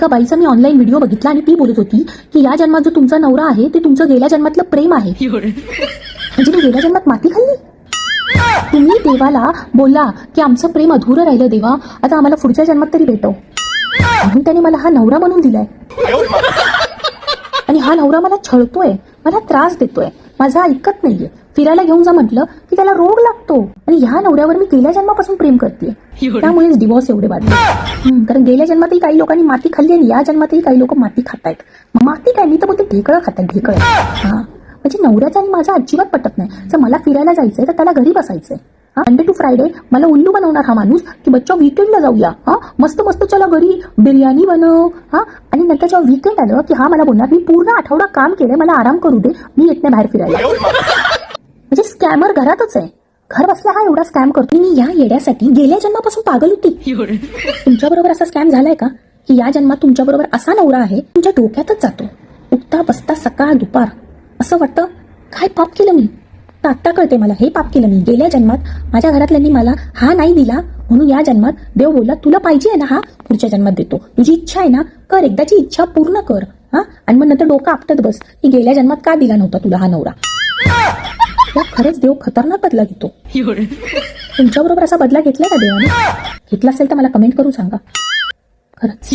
एका बाईचा मी online video बघितला आणि ती बोलत होती की या जन्मात जो तुमचा नवरा आहे ते तुमचं गेल्या जन्मातलं प्रेम आहे. म्हणजे मी गेल्या जन्मात माती खाल्ली. तुम्ही देवाला बोलला की आमचं प्रेम अधुरं राहिलं देवा, आता आम्हाला पुढच्या जन्मात तरी भेटव, म्हणून त्याने मला हा नवरा बनवून दिलाय. आणि हा नवरा मला छळतोय, मला त्रास देतोय, माझं ऐकत नाहीये. फिरायला घेऊन जा म्हटलं की त्याला रोग लागतो. आणि ह्या नवऱ्यावर मी गेल्या जन्मापासून प्रेम करते, त्यामुळेच डिवॉर्स एवढे वाढले. कारण गेल्या जन्मातही काही लोकांनी माती खाल्ली आणि या जन्मातही काही लोक माती खातायत. माती काय, मी तर बोलते ढेकळं खातात, ढेकळं. हा म्हणजे नवऱ्याचा आणि माझा अजिबात पटत नाही. जर मला फिरायला जायचंय तर त्याला घरी बसायचंय. मंडे टू फ्रायडे मला उल्लू बनवणार हा माणूस की बच्चा वीकेंडला जाऊया, हा मस्त मस्त चला घरी बिर्याणी बनव. हा आणि नंतर जेव्हा वीकेंड आलं की हा मला बोलणार मी पूर्ण आठवडा काम केलंय, मला आराम करू दे, मी येत नाही बाहेर फिरायला. म्हणजे स्कॅमर घरातच आहे. घर बसला हा एवढा स्कॅम करतो. मी या येड्यासाठी गेल्या जन्मापासून पागल होती. तुमच्याबरोबर असा स्कॅम झालाय का की या जन्मात तुमच्याबरोबर असा नवरा आहे तुमच्या डोक्यातच जातो, उठता बसता सकाळ दुपार असं वाटतं काय पाप केलं मी. आता कळते मला, हे पाप केलं मी. गेल्या जन्मात माझ्या घरातल्यांनी मला हा नाही दिला, म्हणून या जन्मात देव बोलला तुला पाहिजे आहे ना हा, पुढच्या जन्मात देतो. तुझी इच्छा आहे ना, कर, एकदाची इच्छा पूर्ण कर. हा आणि मग नंतर डोकं आपटत बस की गेल्या जन्मात का दिला नव्हता तुला हा नवरा. खरंच देव खतरनाक बदला घेतो. तुमच्याबरोबर असा बदला घेतलाय का देवाने? घेतला असेल तर मला कमेंट करून सांगा खरंच.